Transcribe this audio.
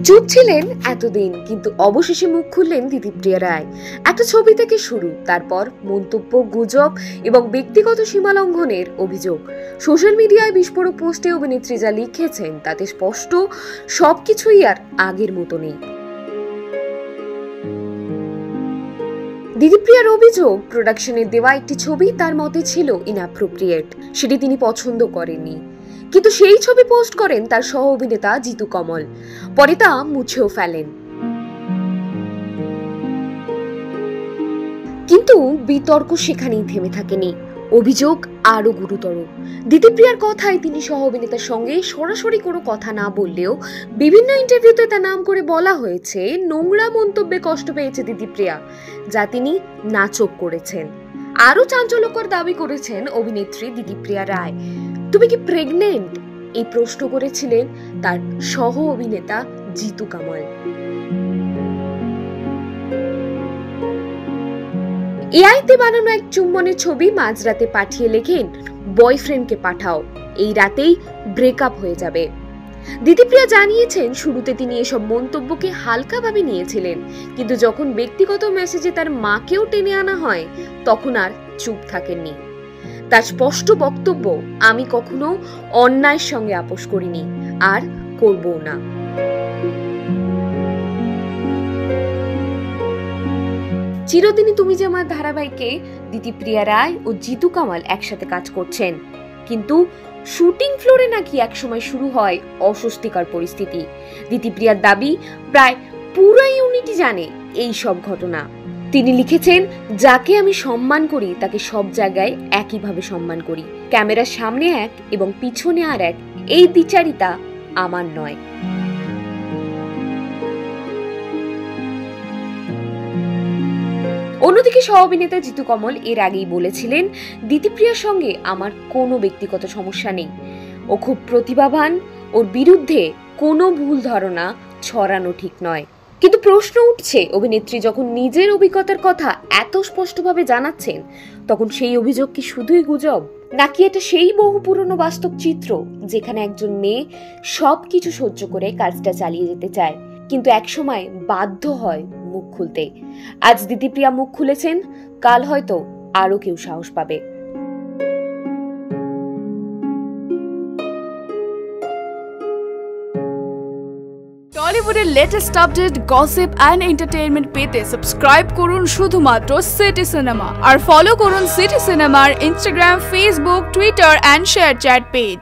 চুপ ছিলেন এতদিন, কিন্তু অবশেষে মুখ খুললেন দিতিপ্রিয়া রায়। একটা ছবি থেকে শুরু, তারপর মন্তব্য, গুজব এবং ব্যক্তিগত সীমালঙ্ঘনের অভিযোগ। সোশ্যাল মিডিয়ায় বিস্ফোরক পোস্টে অভিনেত্রী যা লিখেছেন তাতে স্পষ্ট সবকিছুই আর আগের মতো নেই। দিতিপ্রিয়ার অভিযোগ, প্রোডাকশনের দেওয়া একটি ছবি তার মতে ছিল ইনঅ্যাপ্রোপ্রিয়েট, সেটি তিনি পছন্দ করেননি। কিন্তু সেই ছবি পোস্ট করেন তার সহ অভিনেতা জিতু কমল, পরে তা মুছেও ফেলেন। কিন্তু বিতর্ক সেখানেই থেমে থাকেনি, অভিযোগ আরো গুরুতর। দিতিপ্রিয়ার কথায় তিনি সহ অভিনেতার সঙ্গে সরাসরি কোনো কথা না বললেও বিভিন্ন ইন্টারভিউতে তার নাম করে বলা হয়েছে নোংরা মন্তব্যে কষ্ট পেয়েছে দিতিপ্রিয়া, যা তিনি নাচক করেছেন। আরো চাঞ্চল্যকর দাবি করেছেন অভিনেত্রী দিতিপ্রিয়া রায়। তুমি কি প্রেগনেন্ট? এই প্রশ্ন করেছিলেন তার সহ অভিনেতা জিতু কমল। এআইতে বানানো এক চুম্বনের ছবি মাঝরাতে পাঠিয়ে লেখেন, বয়ফ্রেন্ডকে পাঠাও, এই রাতেই ব্রেকআপ হয়ে যাবে। দিতিপ্রিয়া জানিয়েছেন শুরুতে তিনি এসব মন্তব্যকে হালকাভাবে নিয়েছিলেন, কিন্তু যখন ব্যক্তিগত মেসেজে তার মাকেও টেনে আনা হয় তখন আর চুপ থাকেননি। তার স্পষ্ট বক্তব্য, আমি কখনো অন্যায়ের সঙ্গে আপোষ করিনি আর করবো না। চিরদিনই তুমি যে আমার ধারাবাহিকে দিতিপ্রিয়া রায় ও জিতু কমল একসাথে কাজ করছেন, কিন্তু শুটিং ফ্লোরে নাকি একসময় শুরু হয় অস্বস্তিকর পরিস্থিতি। দিতিপ্রিয়ার দাবি, প্রায় পুরো ইউনিটই জানে এই সব ঘটনা। তিনি লিখেছেন, যাকে আমি সম্মান করি তাকে সব জায়গায় একইভাবে সম্মান করি, ক্যামেরার সামনে এক এবং পিছনে আর এক, এই দ্বিচারিতা আমার নয়। অন্যদিকে সহ অভিনেতা জিতু কমল এর আগেই বলেছিলেন, দিতিপ্রিয়ার সঙ্গে আমার কোনো ব্যক্তিগত সমস্যা নেই, ও খুব প্রতিভাবান, ওর বিরুদ্ধে কোনো ভুল ধারণা ছড়ানো ঠিক নয়। কিন্তু প্রশ্ন উঠছে, অভিনেত্রী যখন নিজের অভিজ্ঞতার কথা এত স্পষ্টভাবে জানাচ্ছেন, তখন সেই অভিযোগ কি শুধুই গুজব, নাকি এটা সেই বহু পুরনো বাস্তব চিত্র যেখানে একজন মেয়ে সবকিছু সহ্য করে কাজটা চালিয়ে যেতে চায়, কিন্তু একসময় বাধ্য হয় মুখ খুলতে। আজ দিতিপ্রিয়া মুখ খুলেছেন, কাল হয়তো আরো কেউ সাহস পাবে। টলিউডের latest update, gossip and entertainment পেতে সাবস্ক্রাইব করুন শুধুমাত্র সিটি সিনেমা, আর ফলো করুন সিটি সিনেমার Instagram, Facebook, Twitter and ShareChat page.